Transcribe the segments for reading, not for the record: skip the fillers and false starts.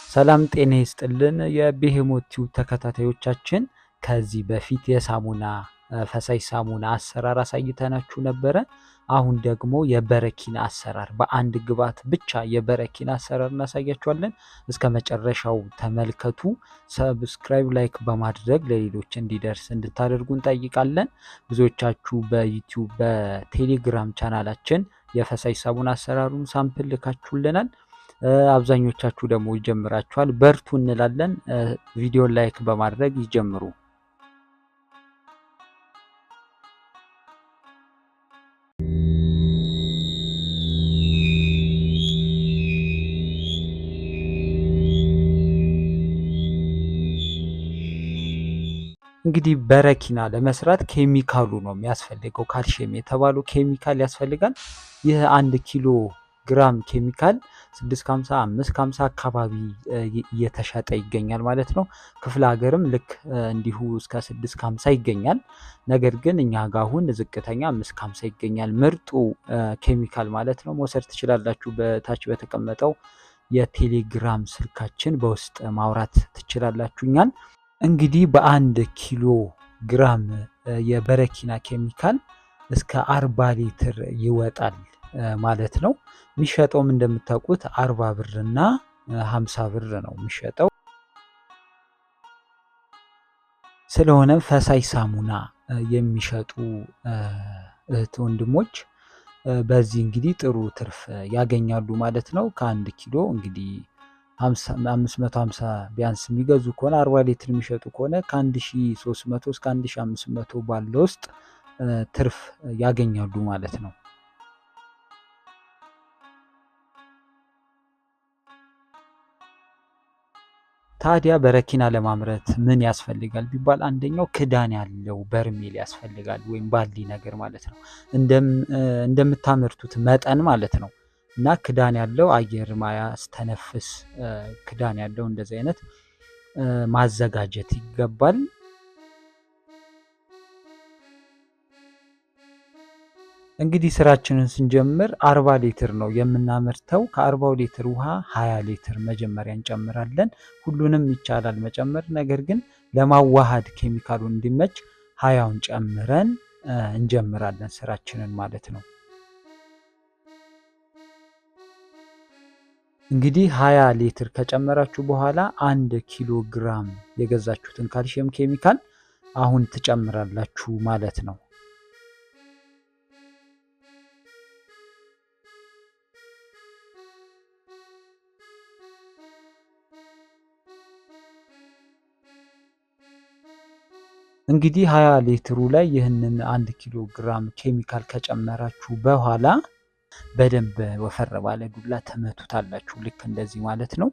ሰላም ጤና ይስጥልን የቤሄሞት ቲዩብ ተከታታዮቻችን ከዚህ በፊት የሳሙና ፈሳሽ ሳሙና አሰራር አሳይተናችሁ ነበረ። አሁን ደግሞ የበረኪና አሰራር በአንድ ግብአት ብቻ የበረኪና አሰራር እናሳያችኋለን። እስከ መጨረሻው ተመልከቱ። ሰብስክራይብ ላይክ በማድረግ ለሌሎች እንዲደርስ እንድታደርጉ እንጠይቃለን። ብዙዎቻችሁ በዩቲዩብ በቴሌግራም ቻናላችን የፈሳሽ ሳሙና አሰራሩን ሳምፕል ልካችሁልናል። አብዛኞቻችሁ ደግሞ ይጀምራችኋል። በርቱ እንላለን። ቪዲዮ ላይክ በማድረግ ይጀምሩ። እንግዲህ በረኪና ለመስራት ኬሚካሉ ነው የሚያስፈልገው። ካልሽየም የተባለው ኬሚካል ያስፈልጋል። ይህ 1 ኪሎ ግራም ኬሚካል 650 550 አካባቢ እየተሸጠ ይገኛል ማለት ነው። ክፍለ ሀገርም ልክ እንዲሁ እስከ 650 ይገኛል። ነገር ግን እኛ ጋር አሁን ዝቅተኛ 550 ይገኛል። ምርጡ ኬሚካል ማለት ነው። መውሰድ ትችላላችሁ። በታች በተቀመጠው የቴሌግራም ስልካችን በውስጥ ማውራት ትችላላችሁኛል። እንግዲህ በ1 ኪሎ ግራም የበረኪና ኬሚካል እስከ 40 ሊትር ይወጣል ማለት ነው። የሚሸጠውም እንደምታውቁት 40 ብር እና 50 ብር ነው የሚሸጠው። ስለሆነም ፈሳሽ ሳሙና የሚሸጡ እህት ወንድሞች በዚህ እንግዲህ ጥሩ ትርፍ ያገኛሉ ማለት ነው። ከ1 ኪሎ እንግዲህ 550 ቢያንስ የሚገዙ ከሆነ 40 ሊትር የሚሸጡ ከሆነ ከ1300 እስከ 1500 ባለው ውስጥ ትርፍ ያገኛሉ ማለት ነው። ታዲያ በረኪና ለማምረት ምን ያስፈልጋል ቢባል አንደኛው ክዳን ያለው በርሜል ያስፈልጋል፣ ወይም ባሊ ነገር ማለት ነው። እንደምታመርቱት መጠን ማለት ነው። እና ክዳን ያለው አየር ማያስተነፍስ ክዳን ያለው እንደዚህ አይነት ማዘጋጀት ይገባል። እንግዲህ ስራችንን ስንጀምር 40 ሊትር ነው የምናመርተው። ከ40 ሊትር ውሃ 20 ሊትር መጀመሪያ እንጨምራለን። ሁሉንም ይቻላል መጨመር፣ ነገር ግን ለማዋሃድ ኬሚካሉን እንዲመች 20ውን ጨምረን እንጀምራለን ስራችንን ማለት ነው። እንግዲህ 20 ሊትር ከጨመራችሁ በኋላ 1 ኪሎ ግራም የገዛችሁትን ካልሽየም ኬሚካል አሁን ትጨምራላችሁ ማለት ነው። እንግዲህ 20 ሊትሩ ላይ ይህንን 1 ኪሎ ግራም ኬሚካል ከጨመራችሁ በኋላ በደንብ ወፈር ባለ ዱላ ተመቱታላችሁ። ልክ እንደዚህ ማለት ነው።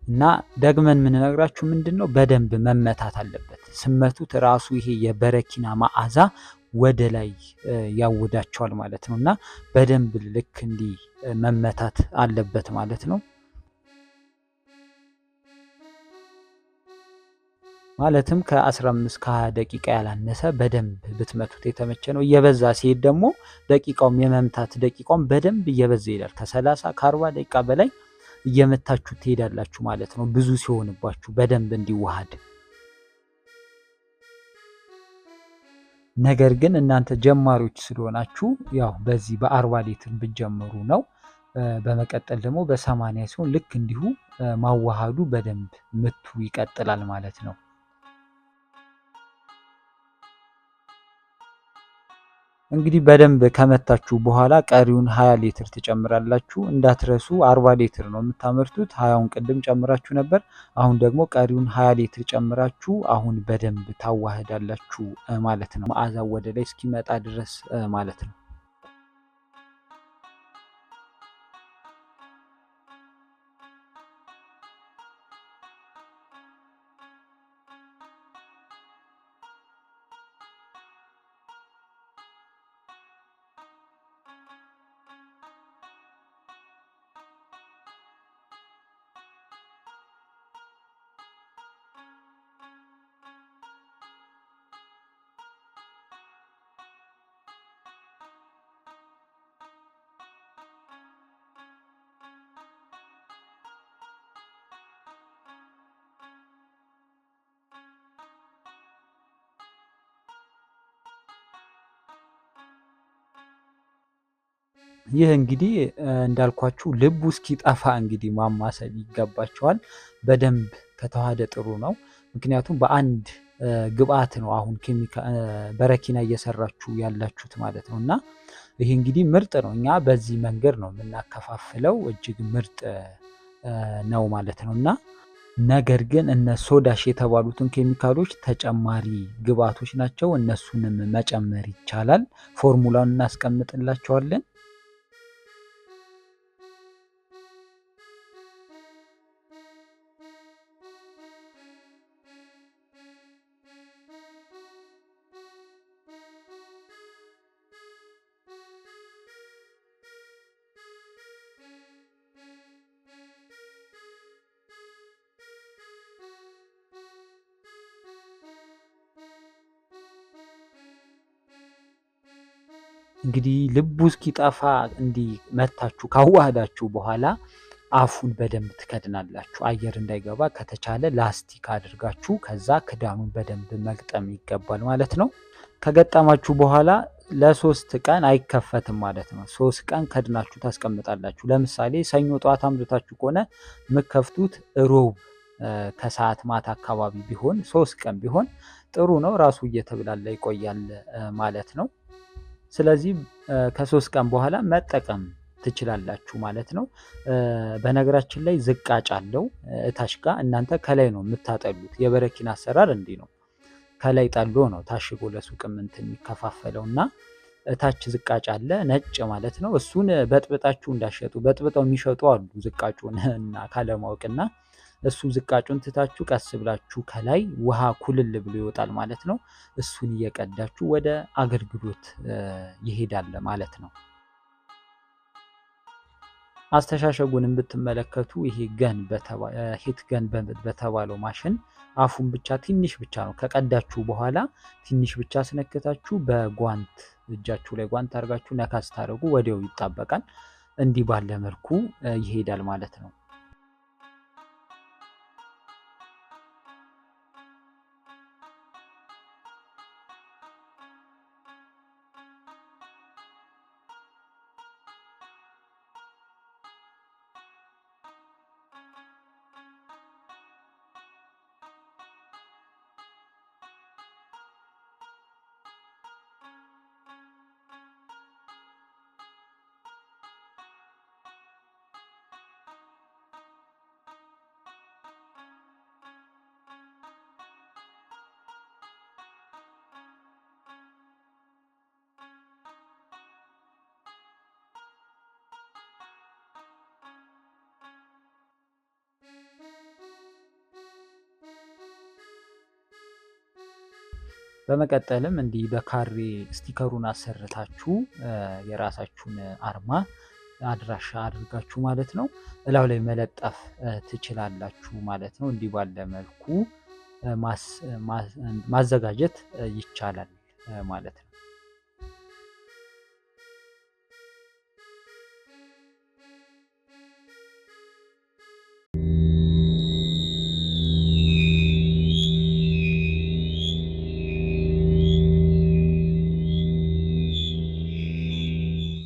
እና ደግመን የምንነግራችሁ ምንድነው በደንብ መመታት አለበት። ስመቱት ራሱ ይሄ የበረኪና መዓዛ ወደ ላይ ያውዳቸዋል ማለት ነው። እና በደንብ ልክ እንዲህ መመታት አለበት ማለት ነው። ማለትም ከ15 ከ20 ደቂቃ ያላነሰ በደንብ ብትመቱት የተመቸ ነው። እየበዛ ሲሄድ ደግሞ ደቂቃውም የመምታት ደቂቃውም በደንብ እየበዛ ይላል። ከ30 ከ40 ደቂቃ በላይ እየመታችሁ ትሄዳላችሁ ማለት ነው። ብዙ ሲሆንባችሁ በደንብ እንዲዋሃድ። ነገር ግን እናንተ ጀማሪዎች ስለሆናችሁ ያው በዚህ በ40 ሊትር ብትጀምሩ ነው። በመቀጠል ደግሞ በ80 ሲሆን ልክ እንዲሁ ማዋሃዱ በደንብ ምቱ ይቀጥላል ማለት ነው። እንግዲህ በደንብ ከመታችሁ በኋላ ቀሪውን 20 ሊትር ትጨምራላችሁ። እንዳትረሱ 40 ሊትር ነው የምታመርቱት። 20ውን ቅድም ጨምራችሁ ነበር። አሁን ደግሞ ቀሪውን 20 ሊትር ጨምራችሁ አሁን በደንብ ታዋህዳላችሁ ማለት ነው። መዓዛው ወደ ላይ እስኪመጣ ድረስ ማለት ነው። ይህ እንግዲህ እንዳልኳችሁ ልቡ እስኪጠፋ እንግዲህ ማማሰል ይገባቸዋል። በደንብ ከተዋሃደ ጥሩ ነው። ምክንያቱም በአንድ ግብአት ነው አሁን በረኪና እየሰራችሁ ያላችሁት ማለት ነው። እና ይህ እንግዲህ ምርጥ ነው። እኛ በዚህ መንገድ ነው የምናከፋፍለው። እጅግ ምርጥ ነው ማለት ነው። እና ነገር ግን እነ ሶዳሽ የተባሉትን ኬሚካሎች ተጨማሪ ግብአቶች ናቸው። እነሱንም መጨመር ይቻላል። ፎርሙላውን እናስቀምጥላቸዋለን። እንግዲህ ልቡ እስኪጠፋ እንዲህ መታችሁ ካዋህዳችሁ በኋላ አፉን በደንብ ትከድናላችሁ። አየር እንዳይገባ ከተቻለ ላስቲክ አድርጋችሁ ከዛ ክዳኑን በደንብ መግጠም ይገባል ማለት ነው። ከገጠማችሁ በኋላ ለ3 ቀን አይከፈትም ማለት ነው። 3 ቀን ከድናችሁ ታስቀምጣላችሁ። ለምሳሌ ሰኞ ጠዋት አምርታችሁ ከሆነ የምከፍቱት ሮብ ከሰዓት ማታ አካባቢ ቢሆን 3 ቀን ቢሆን ጥሩ ነው። ራሱ እየተብላላ ይቆያል ማለት ነው። ስለዚህ ከ3 ቀን በኋላ መጠቀም ትችላላችሁ ማለት ነው። በነገራችን ላይ ዝቃጭ አለው እታች ጋር። እናንተ ከላይ ነው የምታጠሉት። የበረኪና አሰራር እንዲህ ነው። ከላይ ጠሎ ነው ታሽጎ ለሱቅም እንትን የሚከፋፈለው እና እታች ዝቃጭ አለ ነጭ ማለት ነው። እሱን በጥብጣችሁ እንዳሸጡ በጥብጠው የሚሸጡ አሉ ዝቃጩን እና ካለማወቅና እሱ ዝቃጩን ትታችሁ ቀስ ብላችሁ ከላይ ውሃ ኩልል ብሎ ይወጣል ማለት ነው። እሱን እየቀዳችሁ ወደ አገልግሎት ይሄዳል ማለት ነው። አስተሻሸጉን ብትመለከቱ ይሄ ሂት ገን በተባለው ማሽን አፉን ብቻ ትንሽ ብቻ ነው ከቀዳችሁ በኋላ ትንሽ ብቻ አስነክታችሁ በጓንት እጃችሁ ላይ ጓንት አድርጋችሁ ነካ ስታደርጉ ወዲያው ይጣበቃል። እንዲህ ባለ መልኩ ይሄዳል ማለት ነው። በመቀጠልም እንዲህ በካሬ ስቲከሩን አሰርታችሁ የራሳችሁን አርማ አድራሻ አድርጋችሁ ማለት ነው እላው ላይ መለጠፍ ትችላላችሁ ማለት ነው። እንዲህ ባለ መልኩ ማዘጋጀት ይቻላል ማለት ነው።